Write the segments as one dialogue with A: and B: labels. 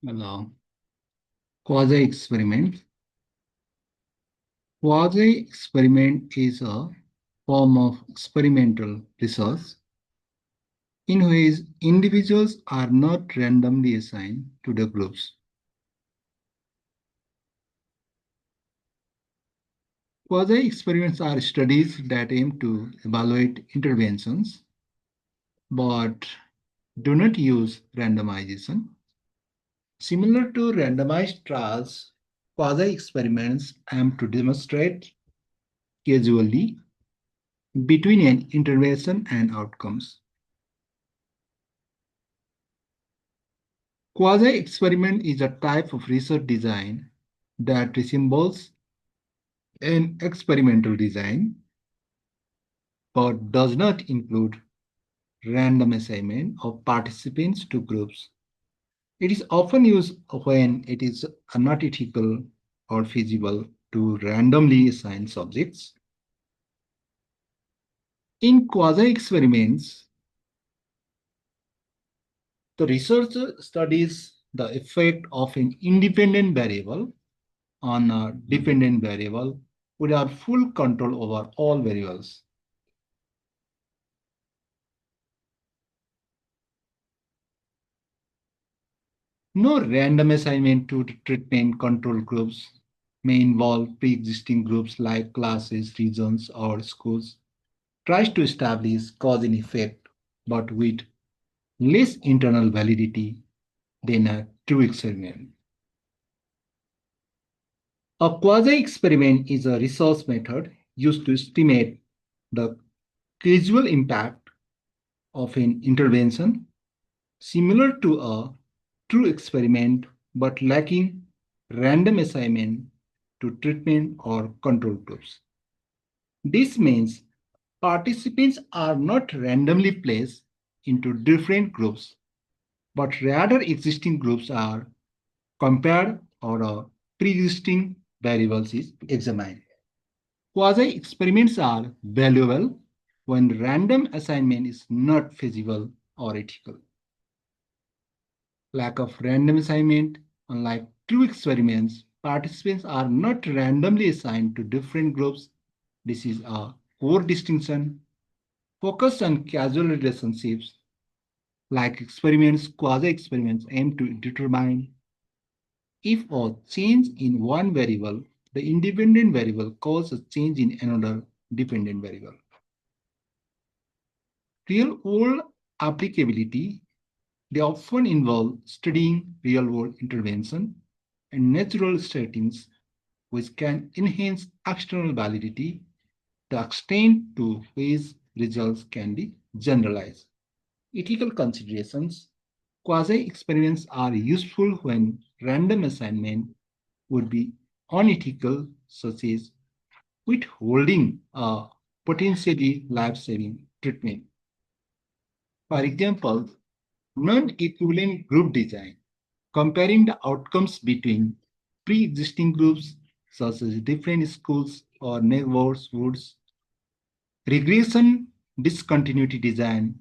A: Hello. Quasi experiment. Quasi experiment is a form of experimental research in which individuals are not randomly assigned to the groups. Quasi experiments are studies that aim to evaluate interventions but do not use randomization. Similar to randomized trials, quasi experiments aim to demonstrate causally between an intervention and outcomes. Quasi-experiment is a type of research design that resembles an experimental design but does not include random assignment of participants to groups. It is often used when it is not ethical or feasible to randomly assign subjects. In quasi-experiments, the researcher studies the effect of an independent variable on a dependent variable without full control over all variables. No random assignment to treatment control groups may involve pre-existing groups like classes, regions, or schools. Tries to establish cause and effect, but with less internal validity than a true experiment. A quasi-experiment is a research method used to estimate the causal impact of an intervention, similar to a true experiment but lacking random assignment to treatment or control groups. This means participants are not randomly placed into different groups, but rather existing groups are compared or a pre-existing variables is examined. Quasi experiments are valuable when random assignment is not feasible or ethical. Lack of random assignment, unlike true experiments, participants are not randomly assigned to different groups. This is a core distinction. Focus on causal relationships, like experiments, quasi experiments aim to determine if a change in one variable, the independent variable causes a change in another dependent variable. Real world applicability, they often involve studying real world intervention and natural settings which can enhance external validity, the extent to which results can be generalized. Ethical considerations, quasi experiments are useful when random assignment would be unethical, such as withholding a potentially life saving treatment. For example, non equivalent group design, comparing the outcomes between pre existing groups, such as different schools or neighborhoods, regression discontinuity design,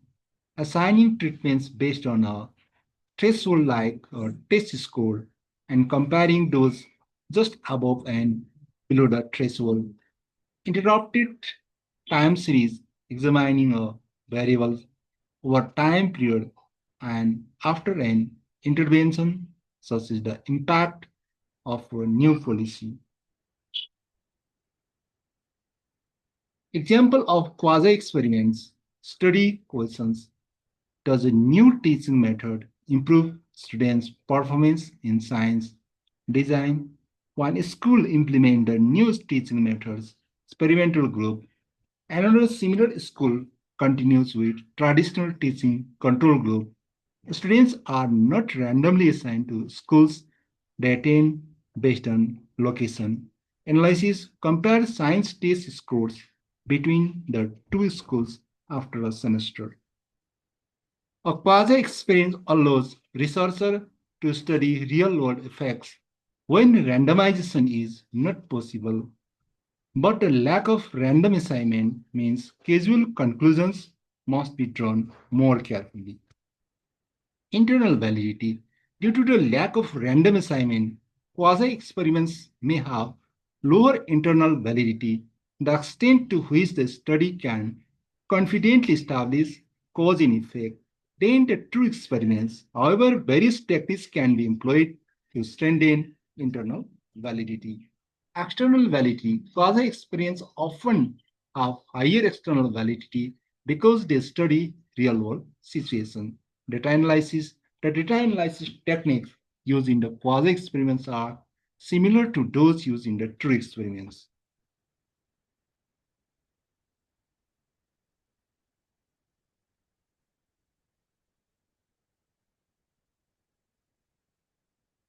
A: assigning treatments based on a threshold like a test score, and comparing those just above and below the threshold. Interrupted time series, examining a variable over time period and after an intervention, such as the impact of a new policy. Example of quasi-experiments, study questions. Does a new teaching method improve students' performance in science design? One school implement the new teaching methods, experimental group. Another similar school continues with traditional teaching control group. Students are not randomly assigned to schools they attend based on location. Analysis compares science test scores between the two schools after a semester. A quasi-experience allows researchers to study real-world effects when randomization is not possible, but a lack of random assignment means casual conclusions must be drawn more carefully. Internal validity. Due to the lack of random assignment, quasi experiments may have lower internal validity. The extent to which the study can confidently establish cause and effect than the true experiments. However, various techniques can be employed to strengthen internal validity. External validity, quasi experiments often have higher external validity because they study real world situations. Data analysis, the data analysis techniques used in the quasi experiments are similar to those used in the true experiments.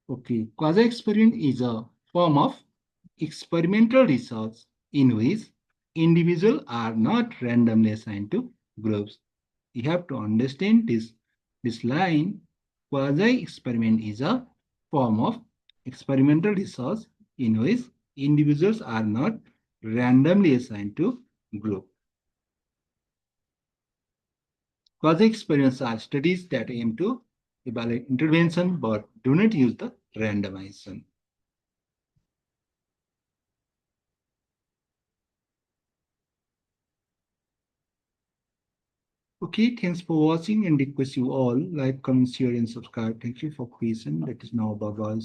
A: Okay, quasi experiment is a form of experimental research in which individuals are not randomly assigned to groups. You have to understand this line. Quasi experiment is a form of experimental research in which individuals are not randomly assigned to group. Quasi experiments are studies that aim to evaluate intervention but do not use the randomization. Okay, thanks for watching and request you all like, comment, share, and subscribe. Thank you for patient. That is now bye bye.